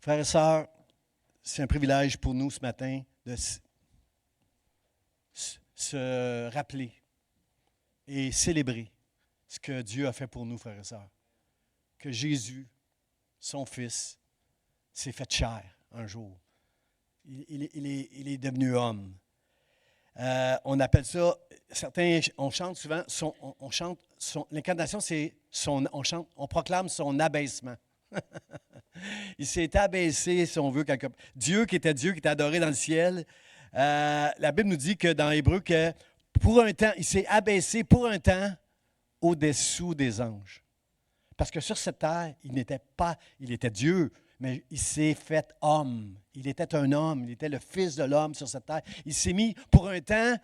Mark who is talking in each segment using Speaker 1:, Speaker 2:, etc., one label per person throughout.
Speaker 1: Frères et sœurs, c'est un privilège pour nous ce matin de se rappeler et célébrer ce que Dieu a fait pour nous, frères et sœurs. Que Jésus, son Fils, s'est fait chair un jour. Il est devenu homme. On appelle ça, certains, on chante souvent, l'incarnation, c'est on proclame son abaissement. Il s'est abaissé, si on veut, Dieu qui était adoré dans le ciel. La Bible nous dit que dans Hébreu, que pour un temps, il s'est abaissé pour un temps au-dessous des anges. Parce que sur cette terre, il était Dieu, mais il s'est fait homme. Il était un homme, il était le Fils de l'homme sur cette terre. Il s'est mis pour un temps,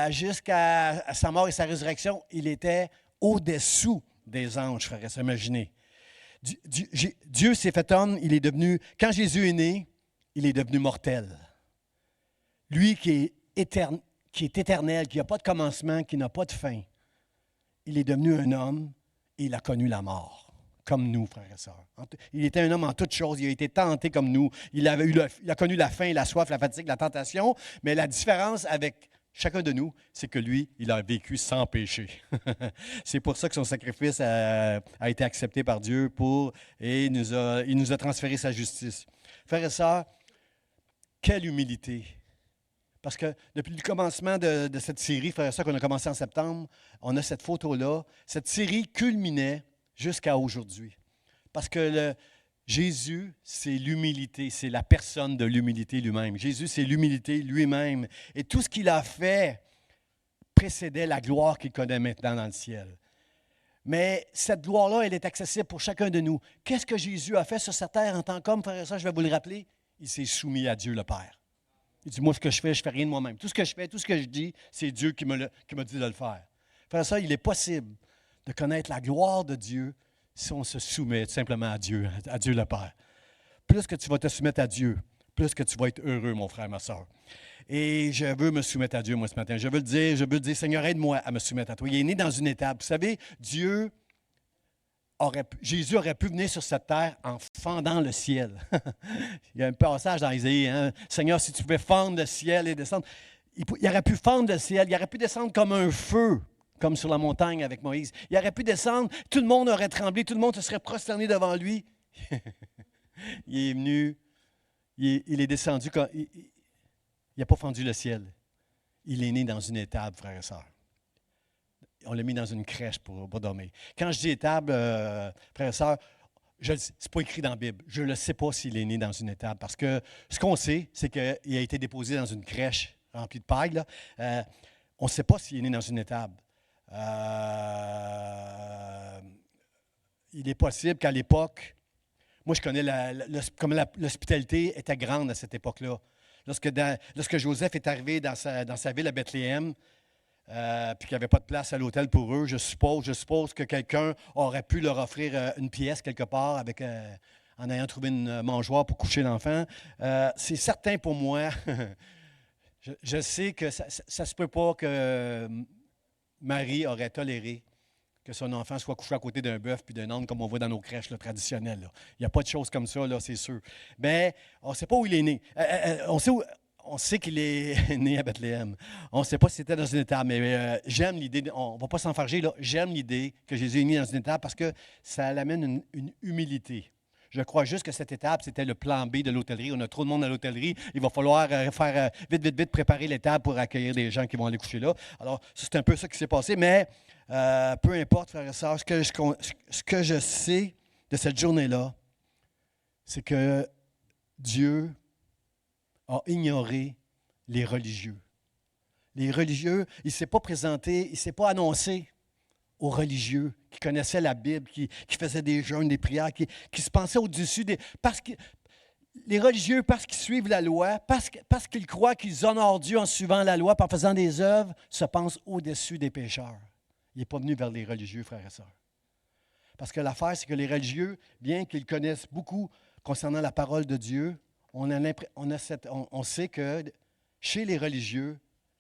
Speaker 1: jusqu'à sa mort et sa résurrection, il était au-dessous des anges, frères et sœurs, imaginez. Dieu s'est fait homme, quand Jésus est né, il est devenu mortel. Lui qui est éternel, qui n'a pas de commencement, qui n'a pas de fin, il est devenu un homme et il a connu la mort, comme nous, frères et sœurs. Il était un homme en toutes choses, il a été tenté comme nous, il a connu la faim, la soif, la fatigue, la tentation, mais la différence avec chacun de nous, c'est que lui, il a vécu sans péché. C'est pour ça que son sacrifice a été accepté par Dieu et il nous a transféré sa justice. Frères et sœurs, quelle humilité! Parce que depuis le commencement de cette série, frères et sœurs, qu'on a commencé en septembre, on a cette photo-là. Cette série culminait jusqu'à aujourd'hui. Parce que Jésus, c'est l'humilité, c'est la personne de l'humilité lui-même. Jésus, c'est l'humilité lui-même. Et tout ce qu'il a fait précédait la gloire qu'il connaît maintenant dans le ciel. Mais cette gloire-là, elle est accessible pour chacun de nous. Qu'est-ce que Jésus a fait sur cette terre en tant qu'homme, frères et sœurs? Je vais vous le rappeler. Il s'est soumis à Dieu le Père. Il dit, moi, ce que je fais rien de moi-même. Tout ce que je fais, tout ce que je dis, c'est Dieu qui m'a dit de le faire. Frère et sœurs, il est possible de connaître la gloire de Dieu si on se soumet simplement à Dieu le Père. Plus que tu vas te soumettre à Dieu, plus que tu vas être heureux, mon frère, ma soeur. Et je veux me soumettre à Dieu, moi, ce matin. Je veux le dire, Seigneur, aide-moi à me soumettre à toi. Il est né dans une étape. Vous savez, Jésus aurait pu venir sur cette terre en fendant le ciel. Il y a un passage dans Isaïe, hein? Seigneur, si tu pouvais fendre le ciel et descendre. Il aurait pu fendre le ciel, il aurait pu descendre comme un feu, comme sur la montagne avec Moïse. Il aurait pu descendre, tout le monde aurait tremblé, tout le monde se serait prosterné devant lui. Il est venu, il est descendu, il n'a pas fendu le ciel. Il est né dans une étable, frères et sœurs. On l'a mis dans une crèche pour dormir. Quand je dis étable, frères et sœurs, ce n'est pas écrit dans la Bible. Je ne sais pas s'il est né dans une étable. Parce que ce qu'on sait, c'est qu'il a été déposé dans une crèche remplie de paille. Là. On ne sait pas s'il est né dans une étable. Il est possible qu'à l'époque, moi je connais comme l'hospitalité était grande à cette époque-là. Lorsque Joseph est arrivé dans sa ville à Bethléem, puis qu'il n'y avait pas de place à l'hôtel pour eux, je suppose que quelqu'un aurait pu leur offrir une pièce quelque part en ayant trouvé une mangeoire pour coucher l'enfant. C'est certain pour moi, je sais que ça ne se peut pas que Marie aurait toléré que son enfant soit couché à côté d'un bœuf puis d'un âne comme on voit dans nos crèches là, traditionnelles. Là. Il n'y a pas de choses comme ça, là, c'est sûr. Mais on ne sait pas où il est né. On sait qu'il est né à Bethléem. On ne sait pas si c'était dans une étable, mais j'aime l'idée, on ne va pas s'enfarger, là. J'aime l'idée que Jésus est né dans une étable parce que ça amène une humilité. Je crois juste que cette étape, c'était le plan B de l'hôtellerie. On a trop de monde à l'hôtellerie. Il va falloir faire vite, préparer l'étable pour accueillir des gens qui vont aller coucher là. Alors, c'est un peu ça qui s'est passé, mais peu importe, frères et sœurs, ce que je sais de cette journée-là, c'est que Dieu a ignoré les religieux. Les religieux, il ne s'est pas présenté, il ne s'est pas annoncé aux religieux qui connaissaient la Bible, qui faisaient des jeûnes, des prières, qui se pensaient au-dessus des... Les religieux, parce qu'ils suivent la loi, parce qu'ils croient qu'ils honorent Dieu en suivant la loi, en faisant des œuvres, se pensent au-dessus des pécheurs. Il n'est pas venu vers les religieux, frères et sœurs. Parce que l'affaire, c'est que les religieux, bien qu'ils connaissent beaucoup concernant la parole de Dieu, on sait que chez les religieux,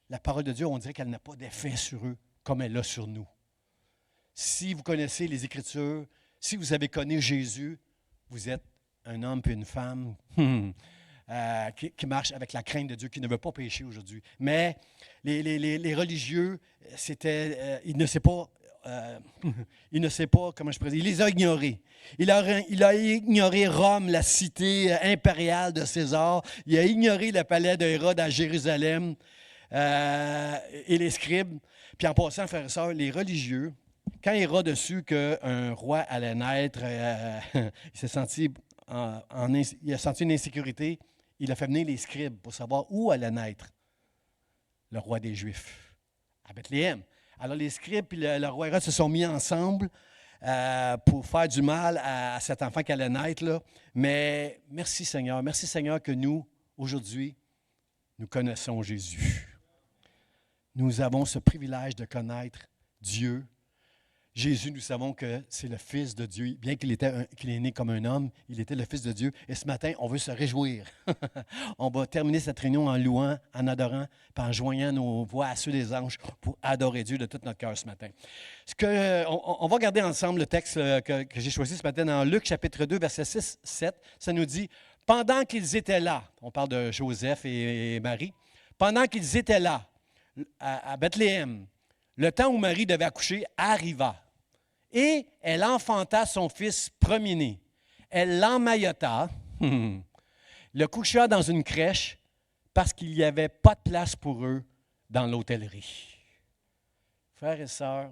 Speaker 1: la parole de Dieu, on dirait qu'elle n'a pas d'effet sur eux comme elle l'a sur nous. Si vous connaissez les Écritures, si vous avez connu Jésus, vous êtes un homme et une femme qui marchent avec la crainte de Dieu, qui ne veut pas pécher aujourd'hui. Mais les religieux, il ne sait pas, il ne sait pas, comment je pourrais dire, il les a ignorés. Il a ignoré Rome, la cité impériale de César. Il a ignoré le palais de Hérode à Jérusalem et les scribes. Puis en passant, frères et sœurs, les religieux, quand Hérode a su qu'un roi allait naître, il s'est senti il a senti une insécurité. Il a fait venir les scribes pour savoir où allait naître le roi des Juifs, à Bethléem. Alors les scribes et le roi Hérode se sont mis ensemble pour faire du mal à cet enfant qui allait naître. Là. Mais merci Seigneur que nous, aujourd'hui, nous connaissons Jésus. Nous avons ce privilège de connaître Dieu. Jésus, nous savons que c'est le Fils de Dieu. Bien qu'il est né comme un homme, il était le Fils de Dieu. Et ce matin, on veut se réjouir. On va terminer cette réunion en louant, en adorant, puis en joignant nos voix à ceux des anges pour adorer Dieu de tout notre cœur ce matin. On va regarder ensemble le texte que j'ai choisi ce matin dans Luc chapitre 2, versets 6-7. Ça nous dit, « Pendant qu'ils étaient là », on parle de Joseph et Marie, « Pendant qu'ils étaient là, à Bethléem, le temps où Marie devait accoucher arriva. Et elle enfanta son fils premier-né. Elle l'emmaillota, le coucha dans une crèche parce qu'il n'y avait pas de place pour eux dans l'hôtellerie. » Frères et sœurs,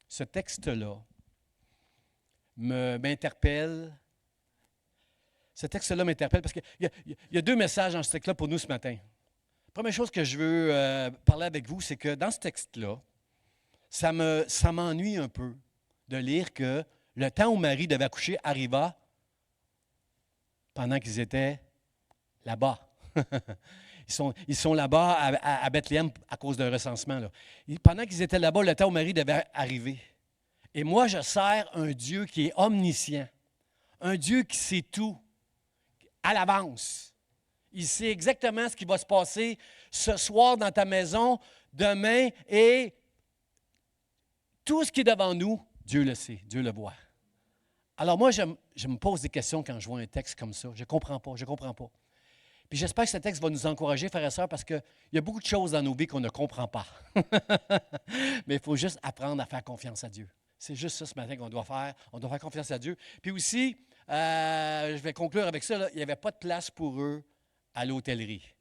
Speaker 1: ce texte-là m'interpelle. Ce texte-là m'interpelle parce qu'il y a deux messages dans ce texte-là pour nous ce matin. La première chose que je veux parler avec vous, c'est que dans ce texte-là, ça m'ennuie un peu de lire que le temps où Marie devait accoucher arriva pendant qu'ils étaient là-bas. Ils sont là-bas à Bethléem à cause d'un recensement. Là. Pendant qu'ils étaient là-bas, le temps où Marie devait arriver. Et moi, je sers un Dieu qui est omniscient, un Dieu qui sait tout à l'avance. Il sait exactement ce qui va se passer ce soir dans ta maison, demain, et tout ce qui est devant nous, Dieu le sait, Dieu le voit. Alors moi, je me pose des questions quand je vois un texte comme ça. Je ne comprends pas. Puis j'espère que ce texte va nous encourager, frères et sœurs, parce qu'il y a beaucoup de choses dans nos vies qu'on ne comprend pas. Mais il faut juste apprendre à faire confiance à Dieu. C'est juste ça ce matin qu'on doit faire. On doit faire confiance à Dieu. Puis aussi, je vais conclure avec ça, là, il n'y avait pas de place pour eux à l'hôtellerie.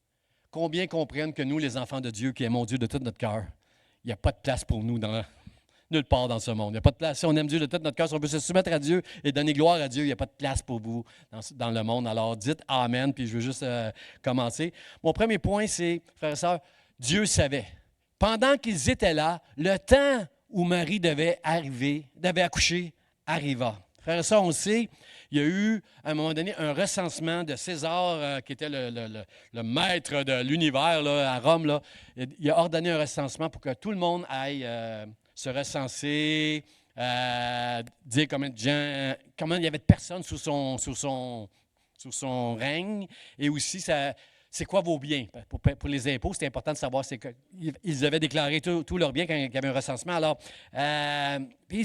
Speaker 1: Combien comprennent que nous, les enfants de Dieu, qui aimons Dieu de tout notre cœur, il n'y a pas de place pour nous nulle part dans ce monde. Il n'y a pas de place. Si on aime Dieu de tout notre cœur, si on veut se soumettre à Dieu et donner gloire à Dieu, il n'y a pas de place pour vous dans le monde. Alors, dites Amen, puis je veux juste commencer. Mon premier point, c'est, frères et sœurs, Dieu savait. Pendant qu'ils étaient là, le temps où Marie devait accoucher, arriva. Frères et sœurs, on le sait, il y a eu, à un moment donné, un recensement de César, qui était le maître de l'univers là, à Rome. Là. Il a ordonné un recensement pour que tout le monde aille se recenser, dire combien il y avait de personnes sous son règne, et aussi c'est quoi vos biens. Pour les impôts, c'était important de savoir ils avaient déclaré tous leurs biens quand il y avait un recensement. Alors, puis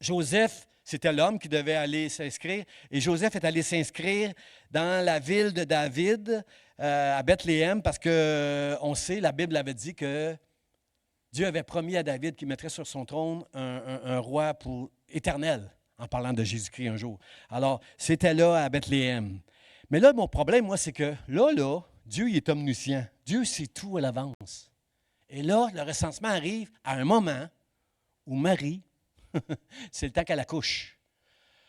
Speaker 1: Joseph, c'était l'homme qui devait aller s'inscrire, et Joseph est allé s'inscrire dans la ville de David, à Bethléem, parce qu'on sait, la Bible avait dit que Dieu avait promis à David qu'il mettrait sur son trône un roi éternel, en parlant de Jésus-Christ un jour. Alors, c'était là à Bethléem. Mais là, mon problème, moi, c'est que là, Dieu il est omniscient. Dieu sait tout à l'avance. Et là, le recensement arrive à un moment où Marie, c'est le temps qu'elle accouche.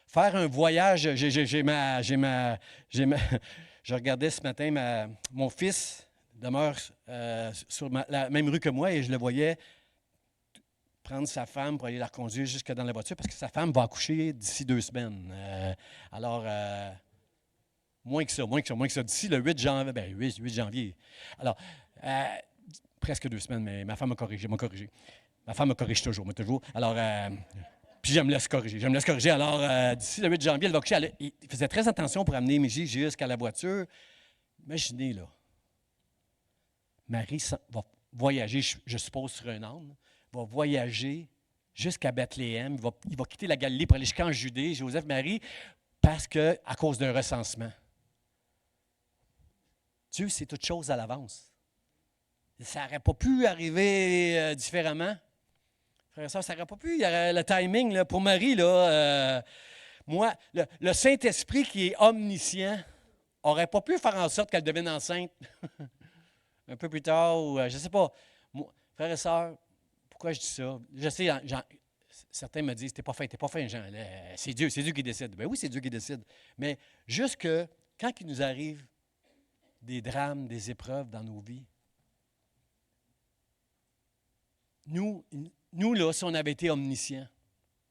Speaker 1: Faire un voyage, je regardais ce matin, mon fils demeure sur la même rue que moi et je le voyais prendre sa femme pour aller la reconduire jusque dans la voiture parce que sa femme va accoucher d'ici 2 semaines. Alors, moins que ça. D'ici le 8 janvier, 8 janvier. Alors, presque 2 semaines, mais ma femme m'a corrigé. Ma femme me corrige toujours, moi toujours. Alors, puis je me laisse corriger. Alors, d'ici le 8 janvier, elle va coucher. Il faisait très attention pour amener Miji jusqu'à la voiture. Imaginez, là. Marie va voyager, je suppose, sur un âne, va voyager jusqu'à Bethléem. Il va quitter la Galilée pour aller jusqu'en Judée, Joseph, Marie, parce que, à cause d'un recensement. Dieu sait toutes choses à l'avance. Ça n'aurait pas pu arriver différemment. Frère et sœur, ça n'aurait pas pu. Il y aurait le timing là, pour Marie, là, moi, le Saint-Esprit qui est omniscient n'aurait pas pu faire en sorte qu'elle devienne enceinte un peu plus tard, ou je ne sais pas. Moi, frères et sœurs, pourquoi je dis ça? Je sais, certains me disent, t'es pas fin, Jean. C'est Dieu qui décide. Ben oui, c'est Dieu qui décide. Mais juste que, quand il nous arrive des drames, des épreuves dans nos vies, nous là, si on avait été omniscients,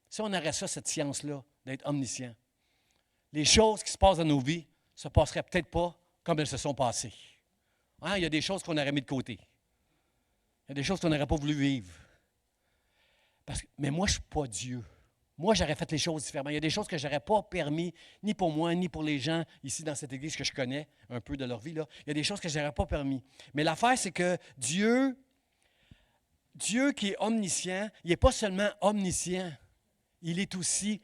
Speaker 1: si on aurait ça, cette science-là, d'être omniscient, les choses qui se passent dans nos vies ne se passeraient peut-être pas comme elles se sont passées. Hein? Il y a des choses qu'on aurait mis de côté. Il y a des choses qu'on n'aurait pas voulu vivre. Mais moi, je ne suis pas Dieu. Moi, j'aurais fait les choses différemment. Il y a des choses que je n'aurais pas permis, ni pour moi, ni pour les gens ici dans cette église que je connais un peu de leur vie. Là. Il y a des choses que je n'aurais pas permis. Mais l'affaire, c'est que Dieu qui est omniscient, il n'est pas seulement omniscient, il est aussi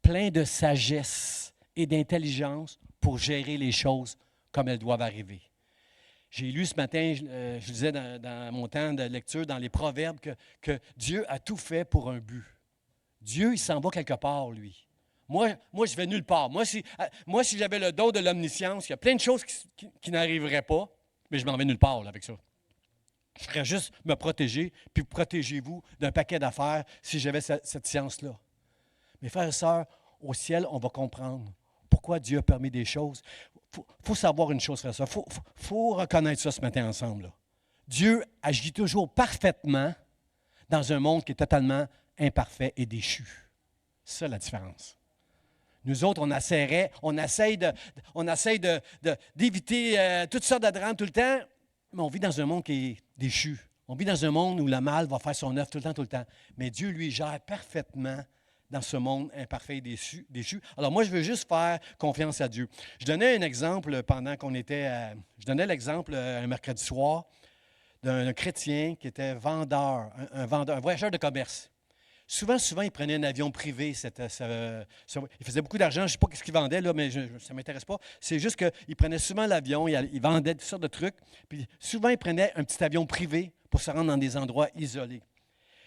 Speaker 1: plein de sagesse et d'intelligence pour gérer les choses comme elles doivent arriver. J'ai lu ce matin, je lisais dans mon temps de lecture, dans les Proverbes, que Dieu a tout fait pour un but. Dieu, il s'en va quelque part, lui. Moi, je vais nulle part. Moi, si j'avais le don de l'omniscience, il y a plein de choses qui n'arriveraient pas, mais je m'en vais nulle part là, avec ça. Je ferais juste me protéger, puis protégez-vous d'un paquet d'affaires si j'avais cette science-là. Mes frères et sœurs, au ciel, on va comprendre pourquoi Dieu a permis des choses. Il faut savoir une chose, frère et sœur. Il faut reconnaître ça ce matin ensemble. Là. Dieu agit toujours parfaitement dans un monde qui est totalement imparfait et déchu. C'est ça la différence. Nous autres, on essaye d'éviter toutes sortes de drames tout le temps, mais on vit dans un monde qui est déchu. On vit dans un monde où le mal va faire son œuvre tout le temps. Mais Dieu, lui, gère parfaitement dans ce monde imparfait et déchu. Alors moi, je veux juste faire confiance à Dieu. Je donnais un exemple pendant qu'on était... je donnais l'exemple un mercredi soir d'un chrétien qui était vendeur, un voyageur de commerce. Souvent, il prenait un avion privé. Il faisait beaucoup d'argent. Je ne sais pas ce qu'il vendait, là, mais ça ne m'intéresse pas. C'est juste qu'il prenait souvent l'avion, il vendait toutes sortes de trucs. Puis souvent, il prenait un petit avion privé pour se rendre dans des endroits isolés.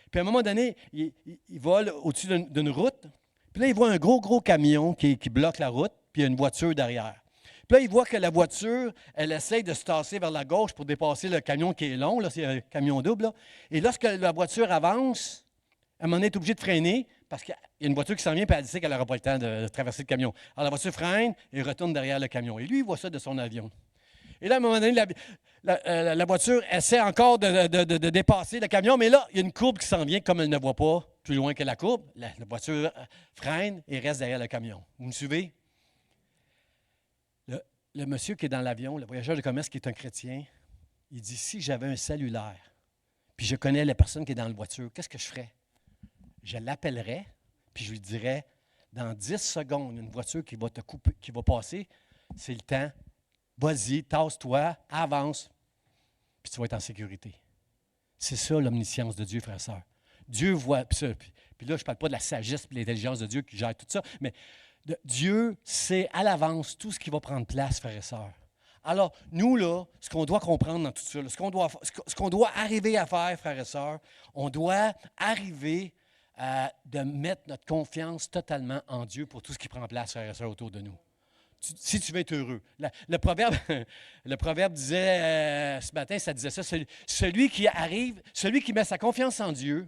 Speaker 1: Puis à un moment donné, il vole au-dessus d'une route. Puis là, il voit un gros camion qui bloque la route, puis il y a une voiture derrière. Puis là, il voit que la voiture, elle essaie de se tasser vers la gauche pour dépasser le camion qui est long. Là, c'est un camion double. Là. Et lorsque la voiture avance, à un moment donné, elle est obligée de freiner parce qu'il y a une voiture qui s'en vient et elle sait qu'elle n'aura pas le temps de traverser le camion. Alors la voiture freine et retourne derrière le camion. Et lui, il voit ça de son avion. Et là, à un moment donné, la voiture essaie encore de dépasser le camion, mais là, il y a une courbe qui s'en vient, comme elle ne voit pas plus loin que la courbe. La voiture freine et reste derrière le camion. Vous me suivez? Le monsieur qui est dans l'avion, le voyageur de commerce qui est un chrétien, il dit, si j'avais un cellulaire, puis je connais la personne qui est dans la voiture, qu'est-ce que je ferais? Je l'appellerais, puis je lui dirais, dans 10 secondes, une voiture qui va te couper, qui va passer, c'est le temps. Vas-y, tasse-toi, avance, puis tu vas être en sécurité. C'est ça l'omniscience de Dieu, frères et sœurs. Dieu voit, puis là, je ne parle pas de la sagesse et de l'intelligence de Dieu qui gère tout ça, mais Dieu sait à l'avance tout ce qui va prendre place, frères et sœurs. Alors, nous, là, ce qu'on doit comprendre dans tout ça, là, ce qu'on doit arriver à faire, frères et sœurs, on doit arriver de mettre notre confiance totalement en Dieu pour tout ce qui prend place, frères et sœurs, autour de nous. Si tu veux être heureux. Le proverbe disait, ce matin, ça disait ça, celui qui met sa confiance en Dieu,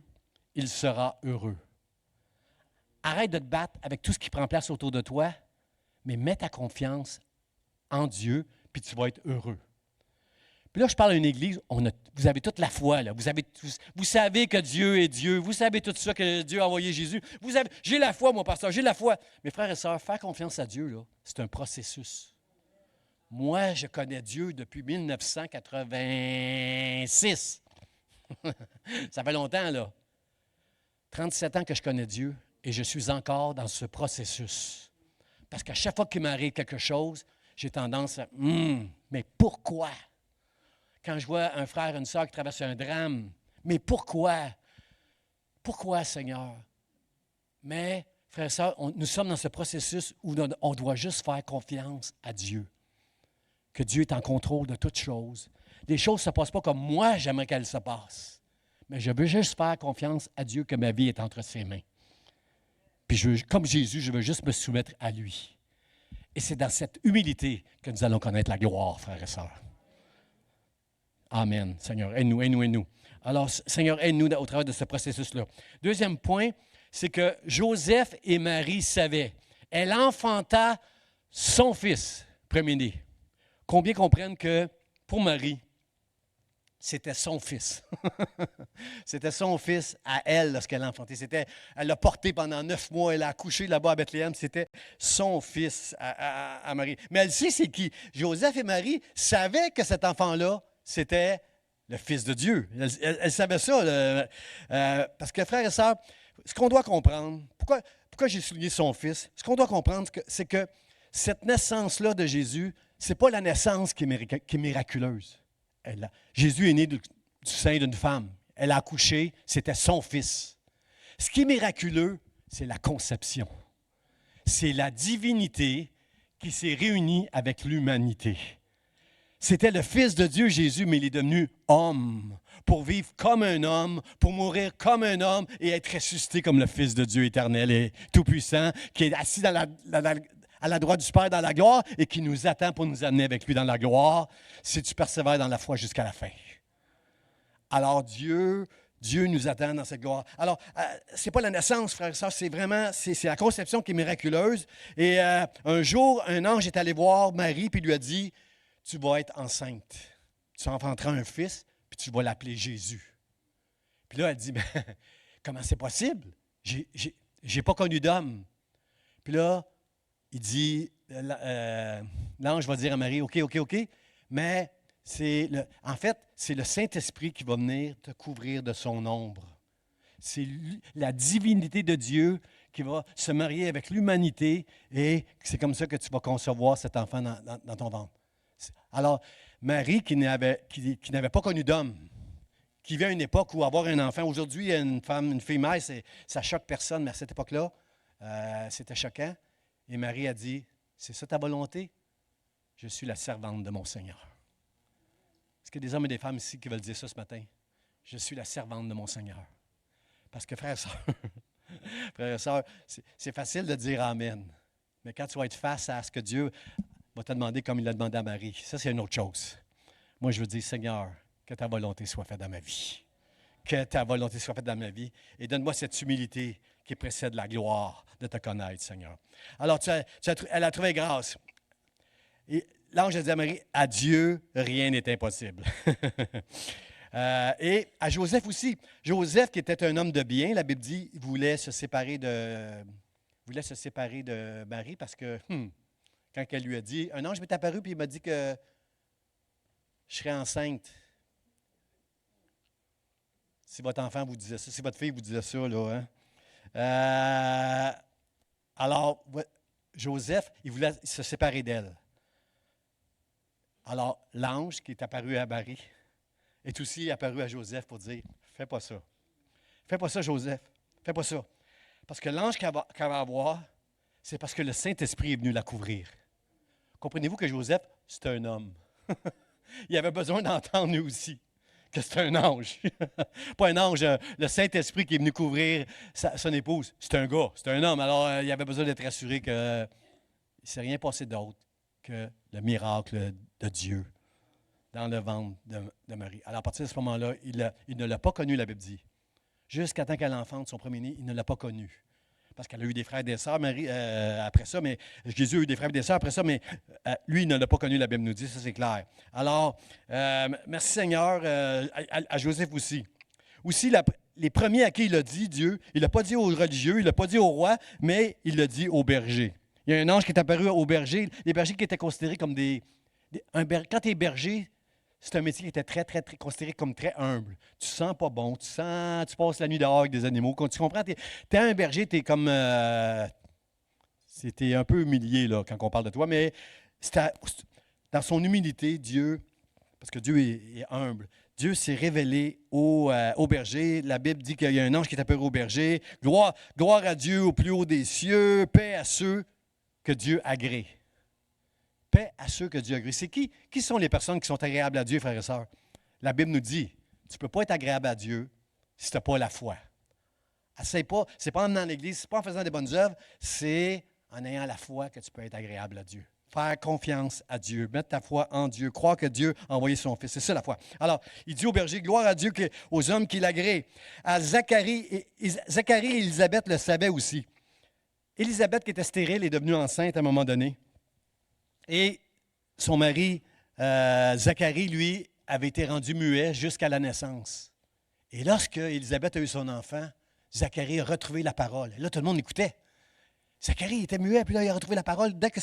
Speaker 1: il sera heureux. Arrête de te battre avec tout ce qui prend place autour de toi, mais mets ta confiance en Dieu, puis tu vas être heureux. Puis là, je parle à une église, vous avez toute la foi, là. Vous savez que Dieu est Dieu. Vous savez tout ça, que Dieu a envoyé Jésus. J'ai la foi, mon pasteur, j'ai la foi. Mes frères et sœurs, faire confiance à Dieu, là, c'est un processus. Moi, je connais Dieu depuis 1986. Ça fait longtemps, là. 37 ans que je connais Dieu et je suis encore dans ce processus. Parce qu'à chaque fois qu'il m'arrive quelque chose, j'ai tendance à mais pourquoi? Quand je vois un frère, une sœur qui traverse un drame, mais pourquoi? Pourquoi, Seigneur? Mais frères et sœurs, nous sommes dans ce processus où on doit juste faire confiance à Dieu. Que Dieu est en contrôle de toutes choses. Les choses ne se passent pas comme moi, j'aimerais qu'elles se passent. Mais je veux juste faire confiance à Dieu que ma vie est entre ses mains. Puis, comme Jésus, je veux juste me soumettre à lui. Et c'est dans cette humilité que nous allons connaître la gloire, frères et sœurs. Amen. Seigneur, aide-nous, aide-nous, aide-nous. Alors, Seigneur, aide-nous au travers de ce processus-là. Deuxième point, c'est que Joseph et Marie savaient. Elle enfanta son fils, premier-né. Combien comprennent que, pour Marie, c'était son fils. C'était son fils à elle lorsqu'elle l'a enfanté. Elle l'a porté pendant 9 mois. Elle a accouché là-bas à Bethléem. C'était son fils à Marie. Mais elle sait c'est qui. Joseph et Marie savaient que cet enfant-là, c'était le Fils de Dieu. Elle savait ça. Parce que, frères et sœurs, ce qu'on doit comprendre, pourquoi j'ai souligné son fils, ce qu'on doit comprendre, c'est que cette naissance-là de Jésus, ce n'est pas la naissance qui est miraculeuse. Jésus est né du sein d'une femme. Elle a accouché, c'était son fils. Ce qui est miraculeux, c'est la conception. C'est la divinité qui s'est réunie avec l'humanité. C'était le Fils de Dieu, Jésus, mais il est devenu homme pour vivre comme un homme, pour mourir comme un homme et être ressuscité comme le Fils de Dieu éternel et tout-puissant, qui est assis à la droite du Père dans la gloire et qui nous attend pour nous amener avec lui dans la gloire si tu persévères dans la foi jusqu'à la fin. Alors Dieu nous attend dans cette gloire. Alors, ce n'est pas la naissance, frères et sœurs, c'est la conception qui est miraculeuse. Et un jour, un ange est allé voir Marie puis lui a dit, tu vas être enceinte. Tu enfanteras un fils, puis tu vas l'appeler Jésus. Puis là, elle dit, comment c'est possible? J'ai pas connu d'homme. Puis là, il dit, l'ange va dire à Marie, OK, mais en fait, c'est le Saint-Esprit qui va venir te couvrir de son ombre. C'est la divinité de Dieu qui va se marier avec l'humanité et c'est comme ça que tu vas concevoir cet enfant dans ton ventre. Alors, Marie, qui n'avait pas connu d'homme, qui vit à une époque où avoir un enfant, aujourd'hui, une fille mère, ça choque personne, mais à cette époque-là, c'était choquant. Et Marie a dit, c'est ça ta volonté? Je suis la servante de mon Seigneur. Est-ce qu'il y a des hommes et des femmes ici qui veulent dire ça ce matin? Je suis la servante de mon Seigneur. Parce que, frères et sœurs, c'est facile de dire Amen. Mais quand tu vas être face à ce que Dieu va te demander comme il l'a demandé à Marie, ça, c'est une autre chose. Moi, je veux dire, Seigneur, que ta volonté soit faite dans ma vie. Que ta volonté soit faite dans ma vie. Et donne-moi cette humilité qui précède la gloire de te connaître, Seigneur. Alors, elle a trouvé grâce. Et l'ange a dit à Marie, à Dieu, rien n'est impossible. Et à Joseph aussi. Joseph, qui était un homme de bien, la Bible dit, voulait se séparer de Marie parce que, quand elle lui a dit, un ange m'est apparu et il m'a dit que je serais enceinte. Si votre enfant vous disait ça, si votre fille vous disait ça, là, hein? Alors, Joseph, il voulait se séparer d'elle. Alors, l'ange qui est apparu à Marie est aussi apparu à Joseph pour dire, fais pas ça. Fais pas ça, Joseph. Fais pas ça. Parce que l'ange qu'elle va avoir, c'est parce que le Saint-Esprit est venu la couvrir. Comprenez-vous que Joseph, c'est un homme. Il avait besoin d'entendre lui aussi que c'est un ange. Pas un ange, le Saint-Esprit qui est venu couvrir son épouse. C'est un gars, c'est un homme. Alors, il avait besoin d'être rassuré qu'il ne s'est rien passé d'autre que le miracle de Dieu dans le ventre de Marie. Alors, à partir de ce moment-là, il ne l'a pas connu, la Bible dit. Jusqu'à temps qu'elle enfante son premier-né, il ne l'a pas connu. Parce qu'elle a eu des frères et des sœurs après ça, mais Jésus a eu des frères et des sœurs après ça, mais lui, il ne l'a pas connu, la Bible nous dit, ça c'est clair. Alors, merci Seigneur, à Joseph aussi. Aussi, les premiers à qui il a dit, Dieu, il ne l'a pas dit aux religieux, il ne l'a pas dit aux rois, mais il l'a dit aux bergers. Il y a un ange qui est apparu aux bergers, les bergers qui étaient considérés comme quand tu es berger, c'est un métier qui était très, très, très considéré comme très humble. Tu sens pas bon, tu passes la nuit dehors avec des animaux. Quand tu comprends, tu es un berger, tu es comme... c'était un peu humilié là, quand on parle de toi, mais dans son humilité, Dieu, parce que Dieu est humble, Dieu s'est révélé au berger. La Bible dit qu'il y a un ange qui est apparu au berger. Gloire à Dieu au plus haut des cieux, paix à ceux que Dieu agrée. Paix à ceux que Dieu agrée. C'est qui sont les personnes qui sont agréables à Dieu, frères et sœurs? La Bible nous dit, tu ne peux pas être agréable à Dieu si tu n'as pas la foi. Essaye pas, c'est pas en venant à l'Église, c'est pas en faisant des bonnes œuvres, c'est en ayant la foi que tu peux être agréable à Dieu. Faire confiance à Dieu, mettre ta foi en Dieu, croire que Dieu a envoyé son Fils. C'est ça la foi. Alors, il dit au berger, gloire à Dieu aux hommes qui l'agréent. À Zacharie et Élisabeth le savaient aussi. Élisabeth, qui était stérile, est devenue enceinte à un moment donné. Et son mari, Zacharie, lui, avait été rendu muet jusqu'à la naissance. Et lorsque Élisabeth a eu son enfant, Zacharie a retrouvé la parole. Et là, tout le monde écoutait. Zacharie était muet, puis là, il a retrouvé la parole dès que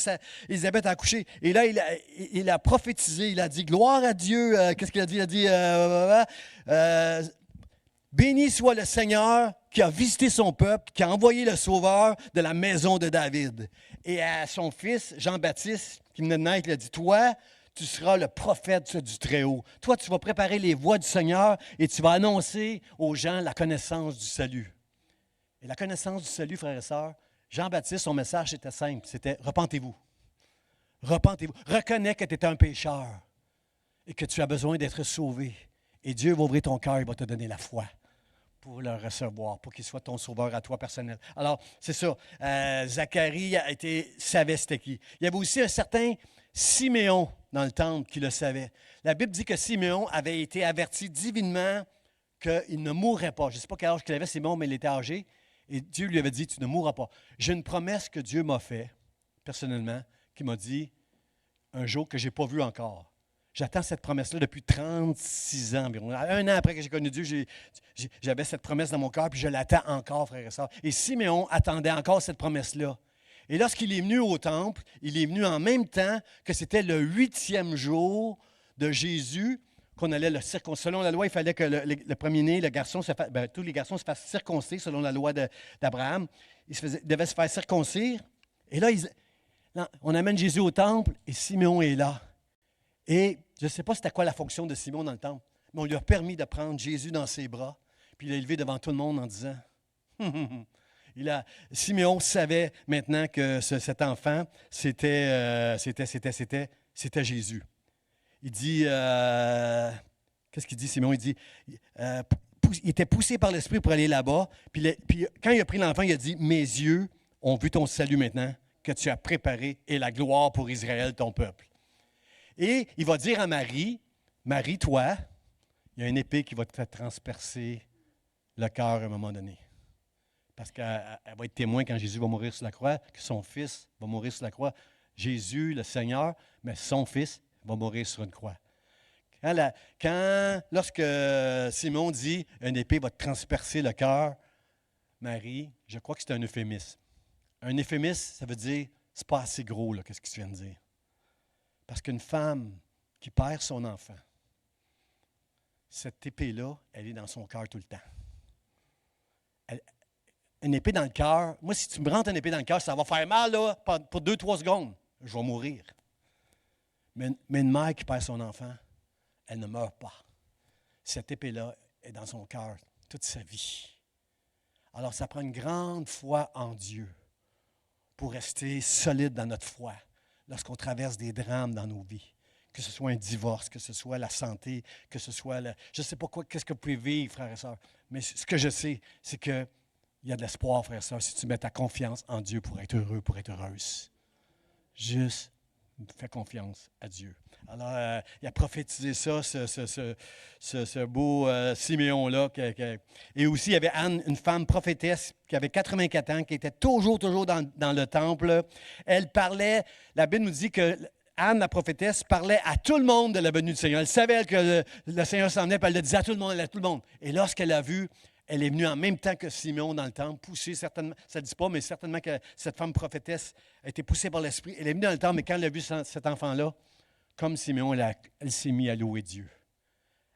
Speaker 1: Élisabeth a accouché. Et là, il a prophétisé, il a dit, gloire à Dieu. Qu'est-ce qu'il a dit? Il a dit, béni soit le Seigneur qui a visité son peuple, qui a envoyé le Sauveur de la maison de David. Et à son fils, Jean-Baptiste, qui venait de naître, il a dit, toi, tu seras le prophète du Très-Haut. Toi, tu vas préparer les voies du Seigneur et tu vas annoncer aux gens la connaissance du salut. Et la connaissance du salut, frères et sœurs, Jean-Baptiste, son message était simple, c'était « Repentez-vous. Repentez-vous. Reconnais que tu es un pécheur et que tu as besoin d'être sauvé. Et Dieu va ouvrir ton cœur, il va te donner la foi pour le recevoir, pour qu'il soit ton sauveur à toi personnel. » Alors, c'est ça. Zacharie savait c'était qui. Il y avait aussi un certain Siméon dans le temple qui le savait. La Bible dit que Siméon avait été averti divinement qu'il ne mourrait pas. Je ne sais pas quel âge qu'il avait, Siméon, mais il était âgé. Et Dieu lui avait dit, tu ne mourras pas. J'ai une promesse que Dieu m'a faite, personnellement, qui m'a dit, un jour que je n'ai pas vu encore. J'attends cette promesse-là depuis 36 ans environ. Un an après que j'ai connu Dieu, j'avais cette promesse dans mon cœur, puis je l'attends encore, frères et sœurs. Et Siméon attendait encore cette promesse-là. Et lorsqu'il est venu au temple, il est venu en même temps que c'était le 8e jour de Jésus, qu'on allait le circoncire. Selon la loi, il fallait que le premier-né, le garçon, tous les garçons se fassent circoncire selon la loi d'Abraham. Ils devaient se faire circoncire. Et là, on amène Jésus au temple et Siméon est là. Et je ne sais pas c'était quoi la fonction de Siméon dans le temple, mais on lui a permis de prendre Jésus dans ses bras, puis il l'a élevé devant tout le monde en disant, Siméon savait maintenant que cet enfant, c'était Jésus. Il dit, qu'est-ce qu'il dit, Siméon? Il dit, il était poussé par l'Esprit pour aller là-bas. Puis quand il a pris l'enfant, il a dit, mes yeux ont vu ton salut maintenant, que tu as préparé, et la gloire pour Israël, ton peuple. Et il va dire à Marie, Marie, toi, il y a une épée qui va te transpercer le cœur à un moment donné. Parce qu'elle va être témoin quand Jésus va mourir sur la croix, que son fils va mourir sur la croix. Jésus, le Seigneur, mais son fils va mourir sur une croix. Lorsque Simon dit « une épée va te transpercer le cœur », Marie, je crois que c'est un euphémisme. Un euphémisme, ça veut dire « c'est pas assez gros, là, qu'est-ce que tu viens de dire ». Parce qu'une femme qui perd son enfant, cette épée-là, elle est dans son cœur tout le temps. Une épée dans le cœur, moi, si tu me rentres une épée dans le cœur, ça va faire mal là, pour 2-3 secondes. Je vais mourir. Mais une mère qui perd son enfant, elle ne meurt pas. Cette épée-là est dans son cœur toute sa vie. Alors, ça prend une grande foi en Dieu pour rester solide dans notre foi lorsqu'on traverse des drames dans nos vies. Que ce soit un divorce, que ce soit la santé, que ce soit je ne sais pas qu'est-ce que vous pouvez vivre, frères et sœurs, mais ce que je sais, c'est qu'il y a de l'espoir, frères et sœurs, si tu mets ta confiance en Dieu pour être heureux, pour être heureuse. Juste fais confiance à Dieu. Alors, il a prophétisé ça, ce beau Siméon-là. Et aussi, il y avait Anne, une femme prophétesse qui avait 84 ans, qui était toujours dans le temple. Elle parlait, la Bible nous dit que Anne, la prophétesse, parlait à tout le monde de la venue du Seigneur. Elle savait que le Seigneur s'en venait, puis elle le disait à tout le monde, Et lorsqu'elle a vu, elle est venue en même temps que Siméon dans le temple, poussée certainement, ça ne dit pas, mais certainement que cette femme prophétesse a été poussée par l'Esprit. Elle est venue dans le temple, mais quand elle a vu cet enfant-là, comme Siméon, elle s'est mise à louer Dieu.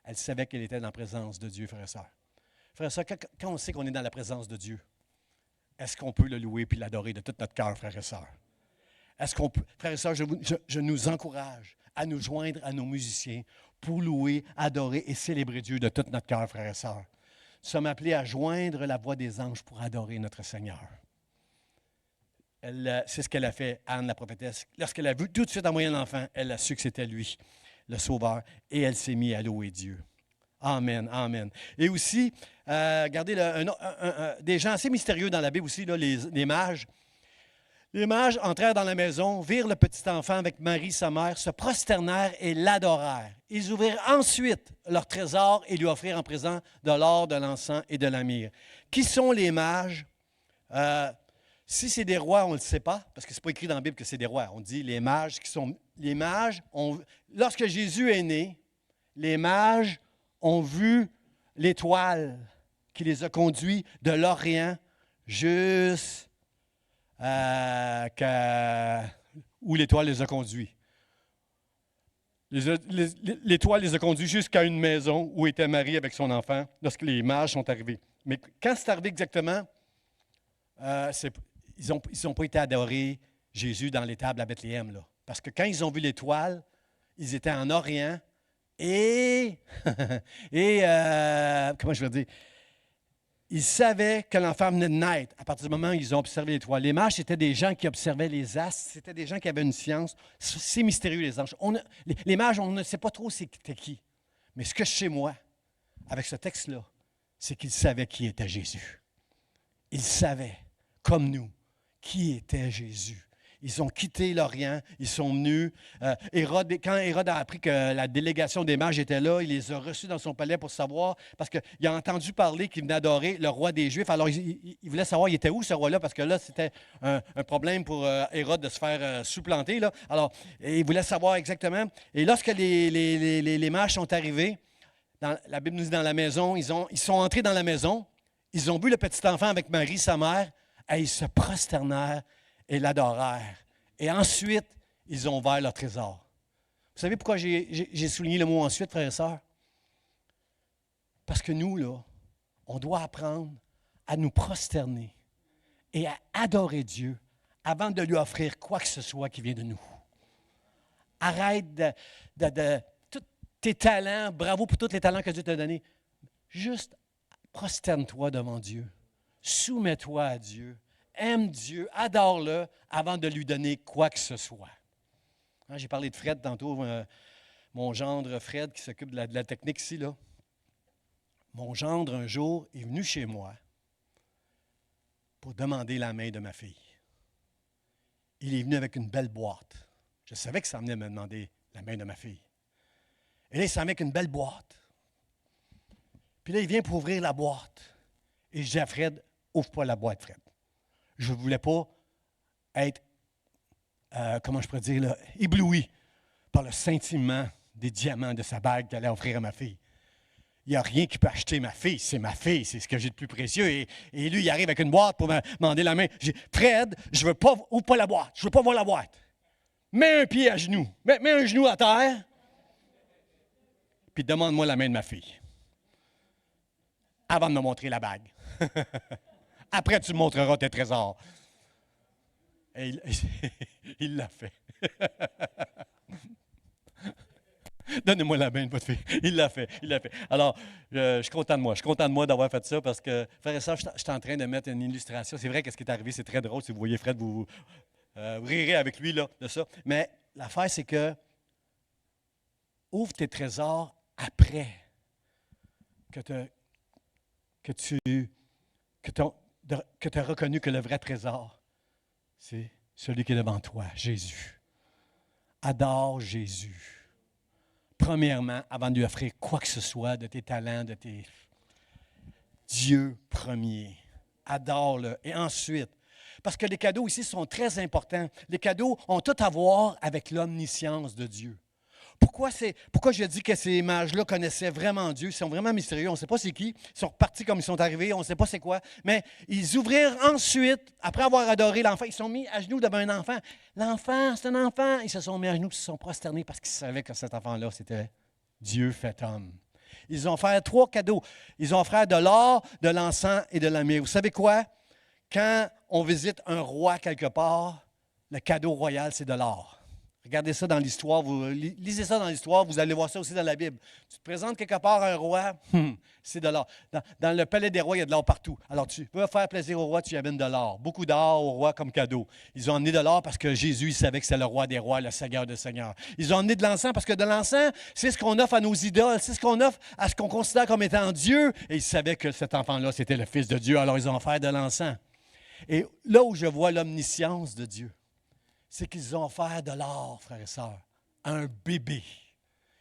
Speaker 1: Elle savait qu'elle était dans la présence de Dieu, frères et sœurs. Frères et sœurs, quand on sait qu'on est dans la présence de Dieu, est-ce qu'on peut le louer puis l'adorer de tout notre cœur, frères et sœurs? Est-ce qu'on peut, frères et sœurs, je nous encourage à nous joindre à nos musiciens pour louer, adorer et célébrer Dieu de tout notre cœur, frères et sœurs. Nous sommes appelés à joindre la voix des anges pour adorer notre Seigneur. C'est ce qu'elle a fait, Anne, la prophétesse. Lorsqu'elle a vu tout de suite envoyer l'enfant, elle a su que c'était lui, le Sauveur, et elle s'est mise à louer Dieu. Amen, amen. Et aussi, regardez, des gens assez mystérieux dans la Bible aussi, là, les mages. Les mages entrèrent dans la maison, virent le petit enfant avec Marie, sa mère, se prosternèrent et l'adorèrent. Ils ouvrirent ensuite leur trésor et lui offrirent en présent de l'or, de l'encens et de la myrrhe. Qui sont les mages? Si c'est des rois, on ne le sait pas, parce que ce n'est pas écrit dans la Bible que c'est des rois. On dit les mages qui sont... Les mages, lorsque Jésus est né, les mages ont vu l'étoile qui les a conduits de l'Orient jusqu'à où l'étoile les a conduits. L'étoile les a conduits jusqu'à une maison où était Marie avec son enfant lorsque les mages sont arrivés. Mais quand c'est arrivé exactement, ils n'ont pas été adorer Jésus dans l'étable à Bethléem. Là. Parce que quand ils ont vu l'étoile, ils étaient en Orient et comment je vais dire, ils savaient que l'enfant venait de naître à partir du moment où ils ont observé l'étoile. Les mages, c'était des gens qui observaient les astres, c'était des gens qui avaient une science. C'est mystérieux, les anges. Les mages, on ne sait pas trop c'était qui. Mais ce que je sais, moi, avec ce texte-là, c'est qu'ils savaient qui était Jésus. Ils savaient, comme nous, qui était Jésus. Ils ont quitté l'Orient, ils sont venus. Quand Hérode a appris que la délégation des mages était là, il les a reçus dans son palais pour savoir, parce qu'il a entendu parler qu'il venait adorer le roi des Juifs. Alors, il voulait savoir, il était où ce roi-là, parce que là, c'était un problème pour Hérode de se faire supplanter. Là. Alors, il voulait savoir exactement. Et lorsque les mages sont arrivés, la Bible nous dit dans la maison, ils sont entrés dans la maison, ils ont vu le petit enfant avec Marie, sa mère, et ils se prosternèrent et l'adorèrent. Et ensuite, ils ont ouvert leur trésor. Vous savez pourquoi j'ai souligné le mot ensuite, frères et sœurs? Parce que nous, là, on doit apprendre à nous prosterner et à adorer Dieu avant de lui offrir quoi que ce soit qui vient de nous. Arrête de tous tes talents, bravo pour tous les talents que Dieu t'a donnés. Juste prosterne-toi devant Dieu. Soumets-toi à Dieu. Aime Dieu, adore-le avant de lui donner quoi que ce soit. Hein, j'ai parlé de Fred tantôt, mon gendre Fred qui s'occupe de la technique ici. Là. Mon gendre, un jour, est venu chez moi pour demander la main de ma fille. Il est venu avec une belle boîte. Je savais que ça venait me demander la main de ma fille. Et là, il s'en met avec une belle boîte. Puis là, il vient pour ouvrir la boîte. Et je dis à Fred, ouvre pas la boîte, Fred. Je ne voulais pas être, comment je pourrais dire, là, ébloui par le scintillement des diamants de sa bague qu'elle allait offrir à ma fille. Il n'y a rien qui peut acheter ma fille, c'est ce que j'ai de plus précieux. Et lui, il arrive avec une boîte pour me demander la main. J'ai dit, Fred, je ne veux pas, ouvre pas la boîte, je ne veux pas voir la boîte. Mets un pied à genoux, mets un genou à terre, puis demande-moi la main de ma fille. Avant de me montrer la bague. Après, tu me montreras tes trésors. Et il l'a fait. Donnez-moi la main de votre fille. Il l'a fait. Alors, je suis content de moi. Je suis content de moi d'avoir fait ça parce que, frère et sœur, je suis en train de mettre une illustration. C'est vrai que ce qui est arrivé, c'est très drôle. Si vous voyez Fred, vous rirez avec lui là, de ça. Mais l'affaire, c'est que ouvre tes trésors après que tu as reconnu que le vrai trésor, c'est celui qui est devant toi, Jésus. Adore Jésus. Premièrement, avant de lui offrir quoi que ce soit de tes talents, de tes... Dieu premier. Adore-le. Et ensuite, parce que les cadeaux ici sont très importants. Les cadeaux ont tout à voir avec l'omniscience de Dieu. Pourquoi je dis que ces mages-là connaissaient vraiment Dieu? Ils sont vraiment mystérieux. On ne sait pas c'est qui. Ils sont repartis comme ils sont arrivés. On ne sait pas c'est quoi. Mais ils ouvrirent ensuite, après avoir adoré l'enfant, ils se sont mis à genoux devant un enfant. L'enfant, c'est un enfant. Ils se sont mis à genoux et se sont prosternés parce qu'ils savaient que cet enfant-là, c'était Dieu fait homme. Ils ont offert 3 cadeaux. Ils ont offert de l'or, de l'encens et de la myrrhe. Vous savez quoi? Quand on visite un roi quelque part, le cadeau royal, c'est de l'or. Regardez ça dans l'histoire, lisez ça dans l'histoire, vous allez voir ça aussi dans la Bible. Tu te présentes quelque part à un roi, c'est de l'or. Dans le palais des rois, il y a de l'or partout. Alors, tu veux faire plaisir au roi, tu y amènes de l'or. Beaucoup d'or au roi comme cadeau. Ils ont amené de l'or parce que Jésus, il savait que c'est le roi des rois, le Seigneur des seigneurs. Ils ont amené de l'encens parce que de l'encens, c'est ce qu'on offre à nos idoles, c'est ce qu'on offre à ce qu'on considère comme étant Dieu. Et ils savaient que cet enfant-là, c'était le Fils de Dieu, alors ils ont offert de l'encens. Et là où je vois l'omniscience de Dieu, c'est qu'ils ont offert de l'or, frères et sœurs, à un bébé.